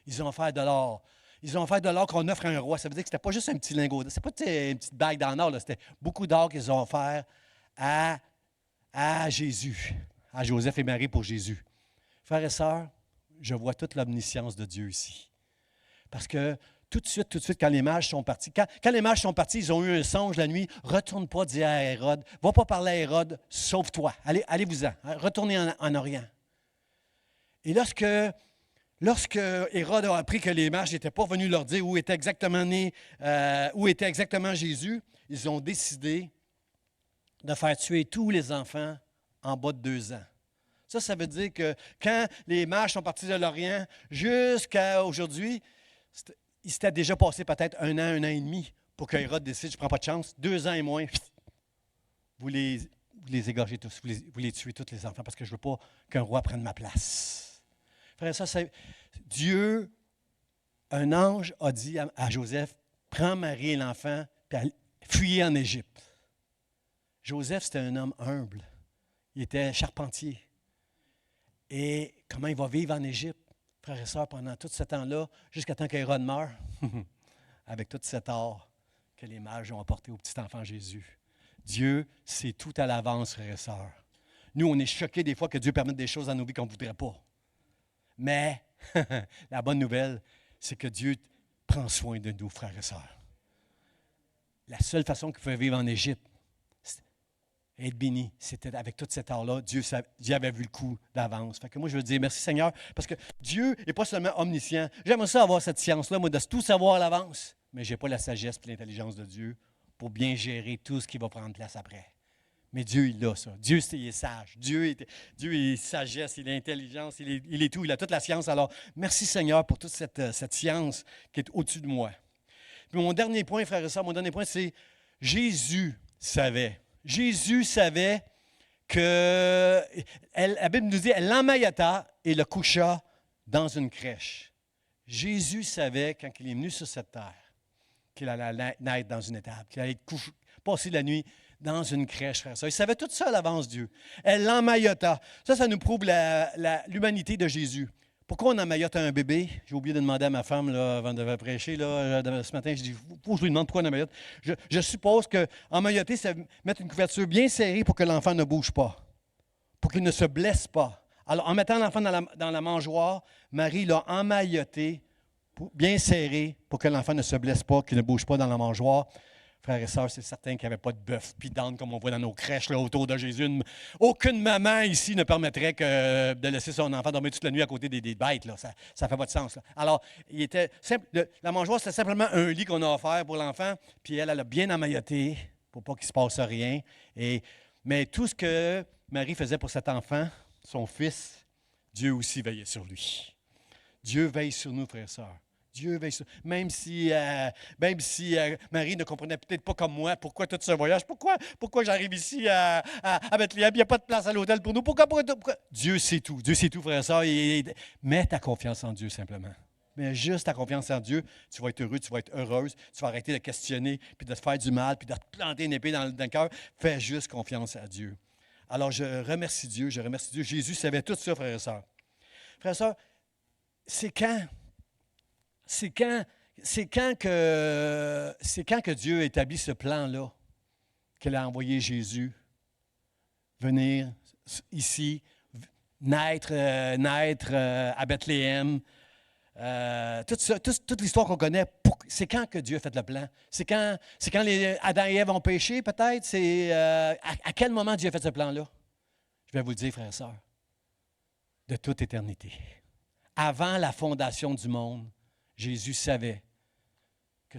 Speaker 1: Ils ont offert de l'or. Ils ont offert de l'or qu'on offre à un roi. Ça veut dire que ce n'était pas juste un petit lingot. Ce n'était pas une petite bague d'en or. C'était beaucoup d'or qu'ils ont offert à Jésus, à Joseph et Marie pour Jésus. Frères et sœurs, je vois toute l'omniscience de Dieu ici. Parce que tout de suite, quand les mages sont partis, quand les mages sont partis, ils ont eu un songe la nuit. Retourne pas dire à Hérode, va pas parler à Hérode, sauve-toi. Allez-vous-en, retournez en Orient. Et lorsque Hérode a appris que les mages n'étaient pas venus leur dire où était exactement Jésus, ils ont décidé de faire tuer tous les enfants en bas de 2 ans. Ça veut dire que quand les mages sont partis de l'Orient jusqu'à aujourd'hui, il s'était déjà passé peut-être 1 an et demi pour que Hérode décide, je ne prends pas de chance, 2 ans et moins, vous les égorgez tous, vous les tuez tous les enfants parce que je ne veux pas qu'un roi prenne ma place. Frère, ça, c'est Dieu, un ange a dit à Joseph, prends Marie et l'enfant, puis fuyez en Égypte. Joseph, c'était un homme humble. Il était charpentier. Et comment il va vivre en Égypte? Frères et sœurs, pendant tout ce temps-là, jusqu'à temps qu'Hérode meure, avec tout cet or que les mages ont apporté au petit enfant Jésus. Dieu sait tout à l'avance, frères et sœurs. Nous, on est choqués des fois que Dieu permette des choses dans nos vies qu'on ne voudrait pas. Mais la bonne nouvelle, c'est que Dieu prend soin de nous, frères et sœurs. La seule façon qu'il pouvait vivre en Égypte, être béni, c'était avec tout cet or-là, Dieu avait vu le coup d'avance. Fait que moi, je veux dire merci Seigneur, parce que Dieu n'est pas seulement omniscient. J'aimerais ça avoir cette science-là, moi, de tout savoir à l'avance, mais je n'ai pas la sagesse et l'intelligence de Dieu pour bien gérer tout ce qui va prendre place après. Mais Dieu, il a ça. Dieu, il est sage. Dieu est sagesse, il est intelligence, il est tout, il a toute la science. Alors, merci Seigneur pour toute cette science qui est au-dessus de moi. Puis mon dernier point, frères et sœurs, c'est Jésus savait. Jésus savait que, la Bible nous dit, elle l'emmaillota et le coucha dans une crèche. Jésus savait, quand il est venu sur cette terre, qu'il allait naître dans une étable, qu'il allait passer la nuit dans une crèche, frère. Il savait tout ça à l'avance, Dieu. Elle l'emmaillota. Ça nous prouve l'humanité de Jésus. Pourquoi on emmaillote un bébé? J'ai oublié de demander à ma femme là, avant de prêcher. Là, ce matin, je dis, faut que je lui demande pourquoi on emmaillote. Je suppose qu'emmailloter, c'est mettre une couverture bien serrée pour que l'enfant ne bouge pas, pour qu'il ne se blesse pas. Alors, en mettant l'enfant dans la mangeoire, Marie l'a emmailloté, bien serré, pour que l'enfant ne se blesse pas, qu'il ne bouge pas dans la mangeoire. Frères et sœurs, c'est certain qu'il n'y avait pas de bœuf puis d'âne comme on voit dans nos crèches là, autour de Jésus. Aucune maman ici ne permettrait de laisser son enfant dormir toute la nuit à côté des bêtes. Là. Ça ne fait pas de sens. Là. Alors, la mangeoire, c'était simplement un lit qu'on a offert pour l'enfant, puis elle a bien emmailloté pour pas qu'il ne se passe rien. Mais tout ce que Marie faisait pour cet enfant, son fils, Dieu aussi veillait sur lui. Dieu veille sur nous, frères et sœurs. Dieu veille sur nous. Même si Marie ne comprenait peut-être pas comme moi pourquoi tout ce voyage, pourquoi j'arrive ici à Bethléem, il n'y a pas de place à l'hôtel pour nous, pourquoi? Dieu sait tout, frères et sœurs. Mets ta confiance en Dieu simplement. Mais juste ta confiance en Dieu, tu vas être heureux, tu vas être heureuse, tu vas arrêter de questionner, puis de te faire du mal, puis de te planter une épée dans le cœur. Fais juste confiance à Dieu. Alors, je remercie Dieu. Jésus savait tout ça, frères et sœurs. Frères et sœurs, c'est quand que Dieu a établi ce plan-là, qu'il a envoyé Jésus venir ici, naître à Bethléem. Toute l'histoire qu'on connaît, c'est quand que Dieu a fait le plan? C'est quand Adam et Ève ont péché, peut-être? À quel moment Dieu a fait ce plan-là? Je vais vous le dire, frères et sœurs. De toute éternité. Avant la fondation du monde, Jésus savait que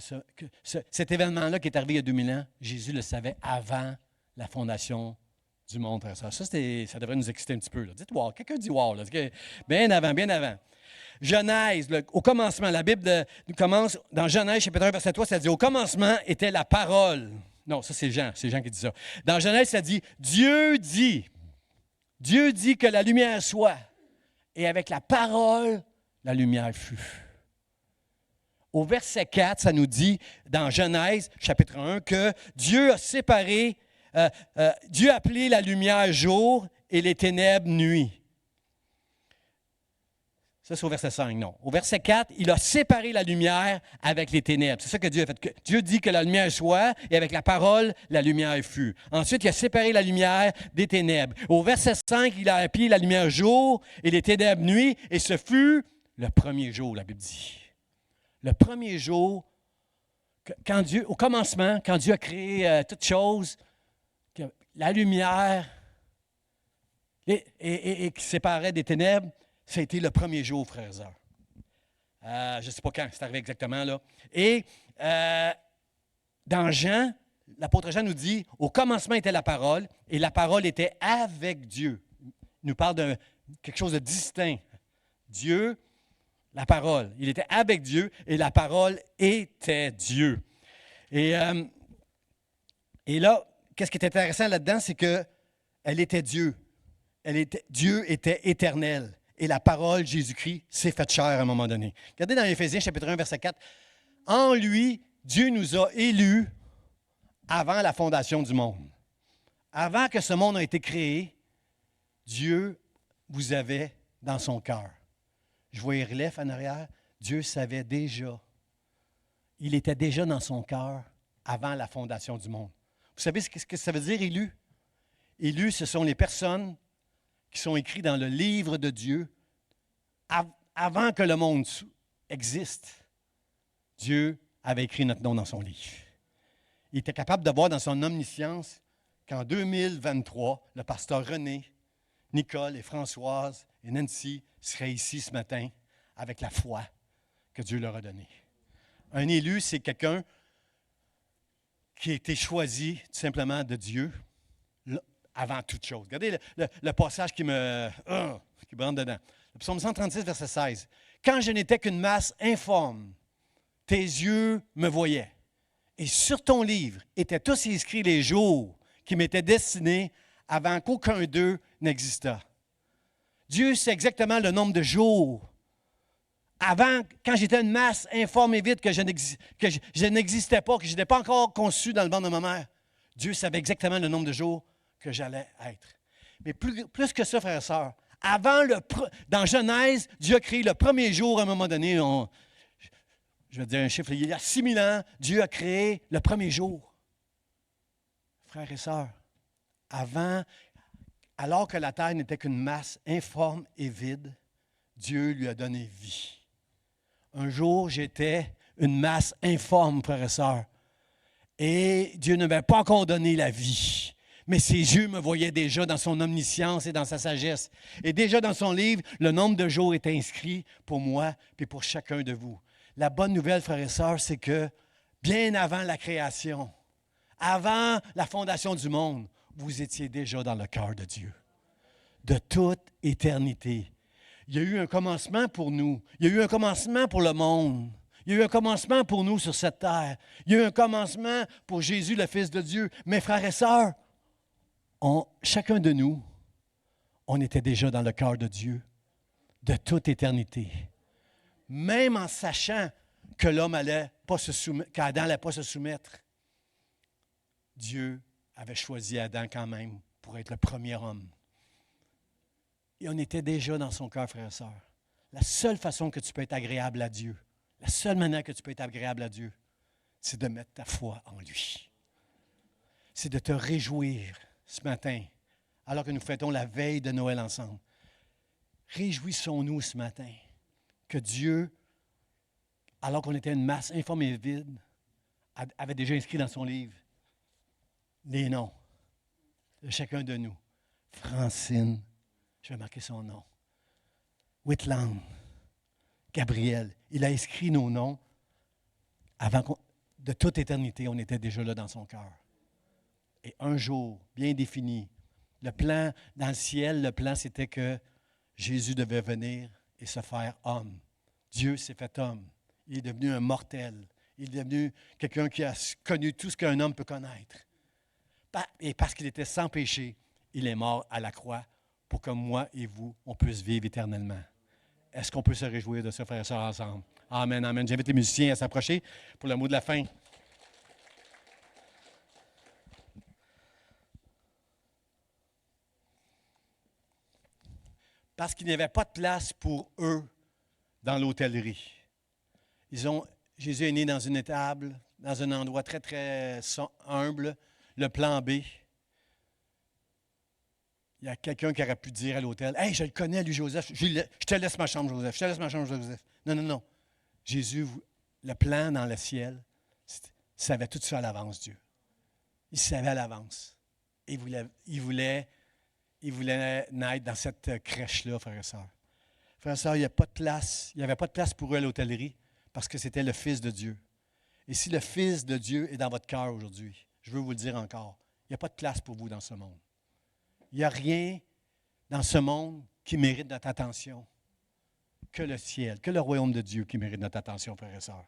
Speaker 1: cet événement-là qui est arrivé il y a 2000 ans, Jésus le savait avant la fondation du monde, frère et sœur. Ça devrait nous exciter un petit peu. Là. Dites wow. Quelqu'un dit wow. Là. Bien avant, bien avant. Genèse, au commencement, la Bible nous commence dans Genèse, chapitre 1, verset 3, ça dit « Au commencement était la parole ». Non, ça c'est Jean qui dit ça. Dans Genèse, ça dit « Dieu dit que la lumière soit. Et avec la parole, la lumière fut. » Au verset 4, ça nous dit, dans Genèse, chapitre 1, que Dieu a séparé, Dieu a appelé la lumière jour et les ténèbres nuit. Ça, c'est au verset 5, non. Au verset 4, il a séparé la lumière avec les ténèbres. C'est ça que Dieu a fait. Dieu dit que la lumière soit, et avec la parole, la lumière fut. Ensuite, il a séparé la lumière des ténèbres. Au verset 5, il a appelé la lumière jour et les ténèbres nuit, et ce fut le premier jour, la Bible dit. Le premier jour, au commencement, quand Dieu a créé toutes choses, la lumière et qui séparait des ténèbres, ça a été le premier jour, frères et sœurs. Je ne sais pas quand c'est arrivé exactement, là. Et dans Jean, l'apôtre Jean nous dit, au commencement était la parole, et la parole était avec Dieu. Il nous parle de quelque chose de distinct. Dieu, la parole. Il était avec Dieu, et la parole était Dieu. Et là, qu'est-ce qui est intéressant là-dedans, c'est qu'elle était Dieu. Dieu était éternel. Et la parole, Jésus-Christ, s'est faite chair à un moment donné. Regardez dans Éphésiens, chapitre 1, verset 4. En lui, Dieu nous a élus avant la fondation du monde. Avant que ce monde ait été créé, Dieu vous avait dans son cœur. Je vois les reliefs en arrière. Dieu savait déjà. Il était déjà dans son cœur avant la fondation du monde. Vous savez ce que ça veut dire, élu? Élus, ce sont les personnes qui sont écrits dans le livre de Dieu avant que le monde existe. Dieu avait écrit notre nom dans son livre. Il était capable de voir dans son omniscience qu'en 2023, le pasteur René, Nicole et Françoise et Nancy seraient ici ce matin avec la foi que Dieu leur a donnée. Un élu, c'est quelqu'un qui a été choisi tout simplement de Dieu avant toute chose. Regardez le passage qui me rentre dedans. Le psaume 136, verset 16. « Quand je n'étais qu'une masse informe, tes yeux me voyaient. Et sur ton livre étaient tous inscrits les jours qui m'étaient destinés avant qu'aucun d'eux n'existât. » Dieu sait exactement le nombre de jours. Avant, quand j'étais une masse informe et vide, que je n'existais pas, que je n'étais pas encore conçu dans le ventre de ma mère, Dieu savait exactement le nombre de jours que j'allais être. Mais plus que ça, frères et sœurs, dans Genèse, Dieu a créé le premier jour à un moment donné. Je vais dire un chiffre, il y a 6000 ans, Dieu a créé le premier jour. Frères et sœurs, alors que la terre n'était qu'une masse informe et vide, Dieu lui a donné vie. Un jour, j'étais une masse informe, frères et sœurs, et Dieu ne m'avait pas encore donné la vie. Mais ses yeux me voyaient déjà dans son omniscience et dans sa sagesse. Et déjà dans son livre, le nombre de jours est inscrit pour moi et pour chacun de vous. La bonne nouvelle, frères et sœurs, c'est que bien avant la création, avant la fondation du monde, vous étiez déjà dans le cœur de Dieu. De toute éternité. Il y a eu un commencement pour nous. Il y a eu un commencement pour le monde. Il y a eu un commencement pour nous sur cette terre. Il y a eu un commencement pour Jésus, le Fils de Dieu. Mes frères et sœurs, chacun de nous, on était déjà dans le cœur de Dieu de toute éternité. Même en sachant que l'homme qu'Adam n'allait pas se soumettre, Dieu avait choisi Adam quand même pour être le premier homme. Et on était déjà dans son cœur, frères et sœurs. La seule façon que tu peux être agréable à Dieu, la seule manière que tu peux être agréable à Dieu, c'est de mettre ta foi en lui. C'est de te réjouir ce matin, alors que nous fêtons la veille de Noël ensemble. Réjouissons-nous ce matin que Dieu, alors qu'on était une masse informe et vide, avait déjà inscrit dans son livre les noms de chacun de nous. Francine, je vais marquer son nom. Whitland, Gabriel, il a inscrit nos noms de toute éternité, on était déjà là dans son cœur. Et un jour bien défini, Le plan dans le ciel, le plan, c'était que Jésus devait venir et se faire homme. Dieu s'est fait homme. Il est devenu un mortel. Il est devenu quelqu'un qui a connu tout ce qu'un homme peut connaître. Et parce qu'il était sans péché, il est mort à la croix pour que moi et vous, on puisse vivre éternellement. Est-ce qu'on peut se réjouir de ça, frères et sœurs, ensemble? Amen, amen. J'invite les musiciens à s'approcher pour le mot de la fin. Parce qu'il n'y avait pas de place pour eux dans l'hôtellerie. Jésus est né dans une étable, dans un endroit très, très humble, le plan B. Il y a quelqu'un qui aurait pu dire à l'hôtel, « Hey, je le connais, lui, Joseph. Je te laisse ma chambre, Joseph. Je te laisse ma chambre, Joseph. » Non, non, non. Jésus, le plan dans le ciel, il savait tout ça à l'avance, Dieu. Il savait à l'avance. Il voulait naître dans cette crèche-là, frères et sœurs. Frères et sœurs, il n'y avait pas de place pour eux à l'hôtellerie parce que c'était le Fils de Dieu. Et si le Fils de Dieu est dans votre cœur aujourd'hui, je veux vous le dire encore, il n'y a pas de place pour vous dans ce monde. Il n'y a rien dans ce monde qui mérite notre attention que le ciel, que le royaume de Dieu qui mérite notre attention, frères et sœurs.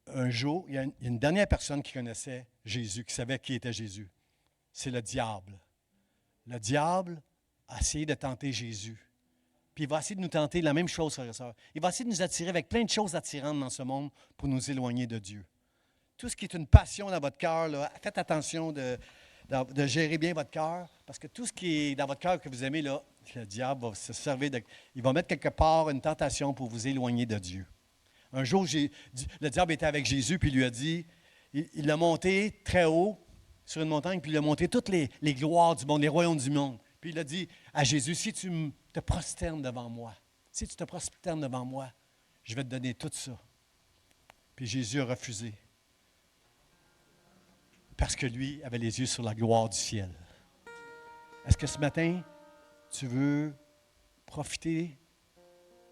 Speaker 1: Un jour, il y a une dernière personne qui connaissait Jésus, qui savait qui était Jésus. C'est le diable. Le diable a essayé de tenter Jésus. Puis il va essayer de nous tenter la même chose, frères et sœurs. Il va essayer de nous attirer avec plein de choses attirantes dans ce monde pour nous éloigner de Dieu. Tout ce qui est une passion dans votre cœur, là, faites attention de gérer bien votre cœur, parce que tout ce qui est dans votre cœur que vous aimez, là, le diable va se servir il va mettre quelque part une tentation pour vous éloigner de Dieu. Un jour, le diable était avec Jésus, puis il lui a dit, il l'a monté très haut sur une montagne, puis il a monté toutes les gloires du monde, les royaumes du monde. Puis il a dit à Jésus, si tu te prosternes devant moi, je vais te donner tout ça. Puis Jésus a refusé. Parce que lui avait les yeux sur la gloire du ciel. Est-ce que ce matin, tu veux profiter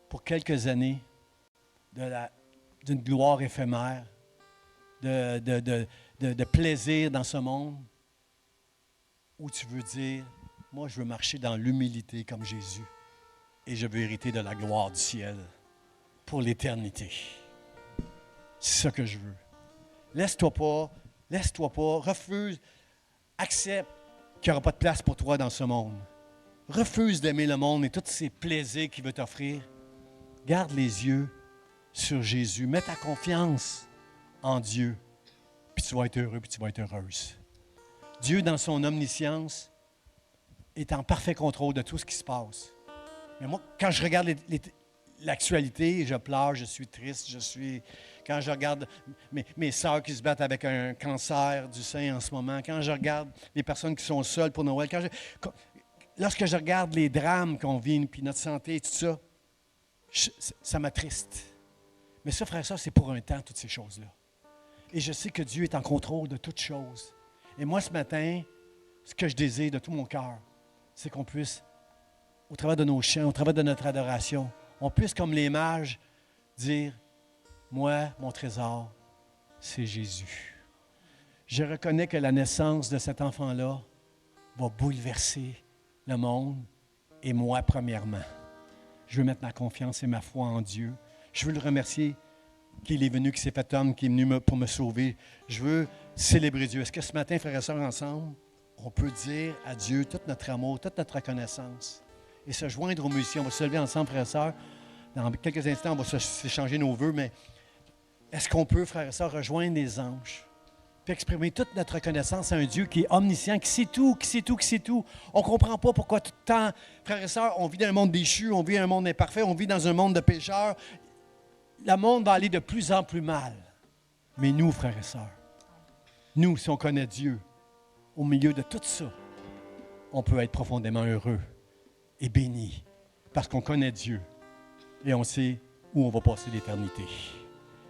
Speaker 1: pour quelques années d'une gloire éphémère, de plaisir dans ce monde, ou tu veux dire, moi je veux marcher dans l'humilité comme Jésus et je veux hériter de la gloire du ciel pour l'éternité. C'est ça que je veux. Laisse-toi pas, refuse, accepte qu'il n'y aura pas de place pour toi dans ce monde. Refuse d'aimer le monde et tous ces plaisirs qu'il veut t'offrir. Garde les yeux sur Jésus. Mets ta confiance en Dieu. Puis tu vas être heureux, puis tu vas être heureuse. Dieu, dans son omniscience, est en parfait contrôle de tout ce qui se passe. Mais moi, quand je regarde l'actualité, je pleure, je suis triste, quand je regarde mes sœurs qui se battent avec un cancer du sein en ce moment, quand je regarde les personnes qui sont seules pour Noël, lorsque je regarde les drames qu'on vit, puis notre santé et tout ça, ça m'attriste. Mais ça, frère, ça, c'est pour un temps, toutes ces choses-là. Et je sais que Dieu est en contrôle de toutes choses. Et moi, ce matin, ce que je désire de tout mon cœur, c'est qu'on puisse, au travers de nos chants, au travers de notre adoration, on puisse, comme les mages, dire, moi, mon trésor, c'est Jésus. Je reconnais que la naissance de cet enfant-là va bouleverser le monde et moi, premièrement. Je veux mettre ma confiance et ma foi en Dieu. Je veux le remercier qu'il est venu, qu'il s'est fait homme, qu'il est venu pour me sauver. Je veux célébrer Dieu. Est-ce que ce matin, frères et sœurs, ensemble, on peut dire à Dieu tout notre amour, toute notre reconnaissance et se joindre aux musiciens? On va se lever ensemble, frères et sœurs. Dans quelques instants, on va s'échanger nos vœux, mais est-ce qu'on peut, frères et sœurs, rejoindre les anges puis exprimer toute notre reconnaissance à un Dieu qui est omniscient, qui sait tout, qui sait tout, qui sait tout. On ne comprend pas pourquoi tout le temps, frères et sœurs, on vit dans un monde déchu, on vit dans un monde imparfait, on vit dans un monde de pécheurs. Le monde va aller de plus en plus mal. Mais nous, frères et sœurs, nous, si on connaît Dieu, au milieu de tout ça, on peut être profondément heureux et béni parce qu'on connaît Dieu et on sait où on va passer l'éternité.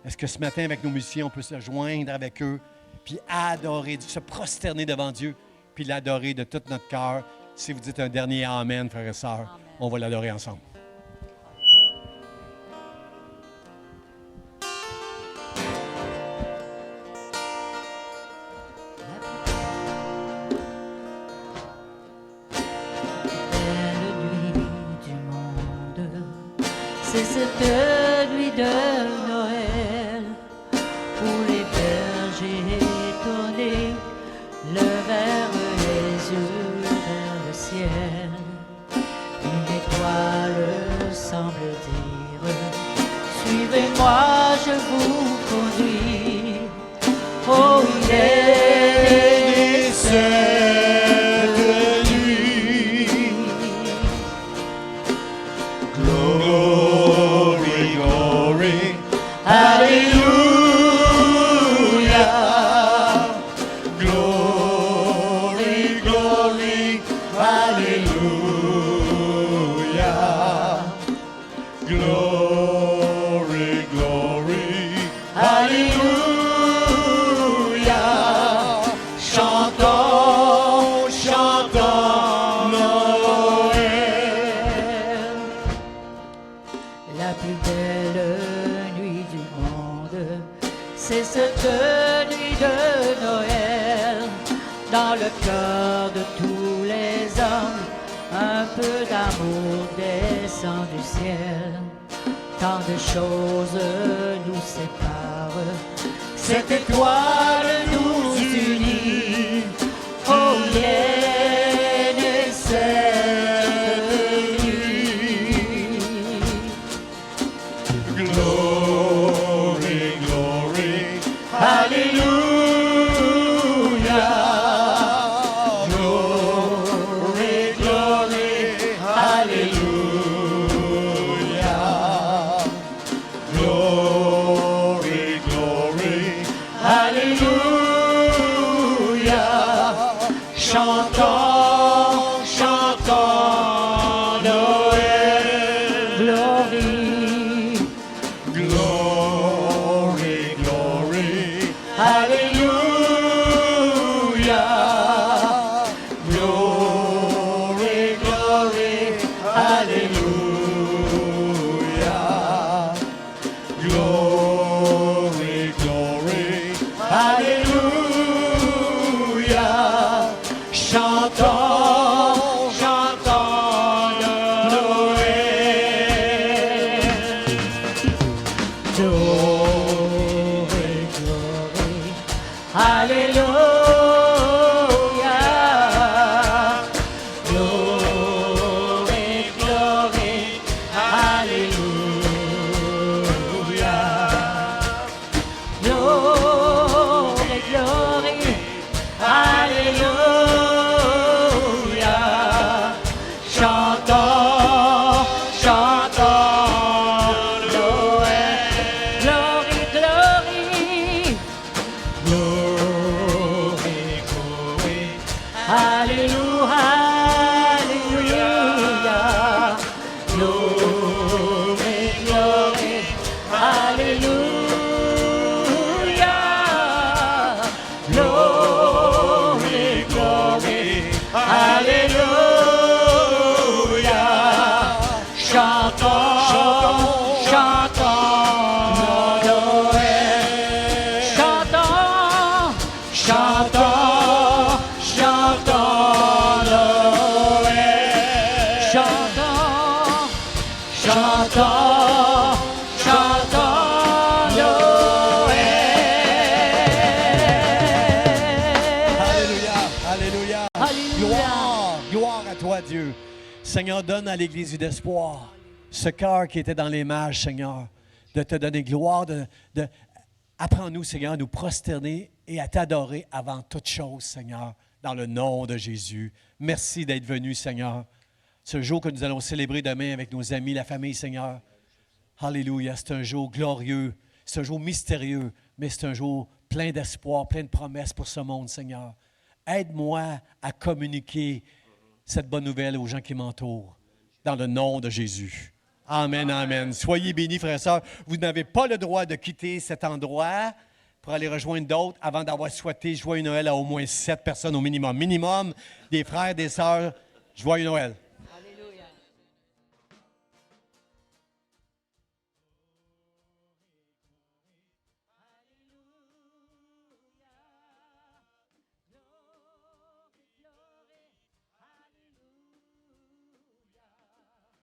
Speaker 1: Est-ce que ce matin, avec nos musiciens, on peut se joindre avec eux puis adorer, se prosterner devant Dieu puis l'adorer de tout notre cœur? Si vous dites un dernier Amen, frères et sœurs, amen. On va l'adorer ensemble.
Speaker 2: C'est cette nuit de Noël où les bergers étonnés levèrent les yeux vers le ciel. Une étoile semble dire: suivez-moi, je vous conduis. Oh, il est né cette nuit.
Speaker 1: Glory, glory,
Speaker 2: Alléluia.
Speaker 1: glory, glory, hallelujah. Glory, glory, hallelujah. Chantons, chantons Noël.
Speaker 2: La plus belle nuit du monde, c'est cette nuit de Noël. Dans le cœur de tous les hommes, un peu d'amour descend du ciel. Tant de choses nous séparent, cette étoile nous unit. Oh, il est né cette nuit.
Speaker 1: Glory, glory, hallelujah. Glory, glory, hallelujah. Glory, glory, hallelujah. Chantons, chantons Noël.
Speaker 2: Glory,
Speaker 1: Glory, glory, hallelujah. Glory, glory, hallelujah. Glory, glory, hallelujah. Chantons, chantons Noël.
Speaker 2: glory, glory, hallelujah. Glory, glory, hallelujah. Glory, glory, hallelujah. Chantons, chantons Noël. Glory, glory,
Speaker 1: Glory, glory,
Speaker 2: hallelujah, hallelujah. Glory, glory, hallelujah. Glory, glory, hallelujah. Chantons, chantons Noël. Chantons,
Speaker 1: chantons, chantons Noël.
Speaker 2: chantons,
Speaker 1: Chantons, chantons Noël. Alléluia, alléluia.
Speaker 2: Alléluia.
Speaker 1: Gloire, gloire à toi, Dieu. Seigneur, donne à l'Église du d'espoir ce cœur qui était dans les mages, Seigneur, de te donner gloire. Apprends-nous, Seigneur, à nous prosterner et à t'adorer avant toute chose, Seigneur, dans le nom de Jésus. Merci d'être venu, Seigneur. Ce jour que nous allons célébrer demain avec nos amis, la famille, Seigneur. Alléluia, c'est un jour glorieux, c'est un jour mystérieux, mais c'est un jour plein d'espoir, plein de promesses pour ce monde, Seigneur. Aide-moi à communiquer cette bonne nouvelle aux gens qui m'entourent, dans le nom de Jésus. Amen, amen. Soyez bénis, frères et sœurs. Vous n'avez pas le droit de quitter cet endroit pour aller rejoindre d'autres avant d'avoir souhaité joyeux Noël à au moins 7 personnes au minimum. Minimum des frères, des sœurs, joyeux Noël.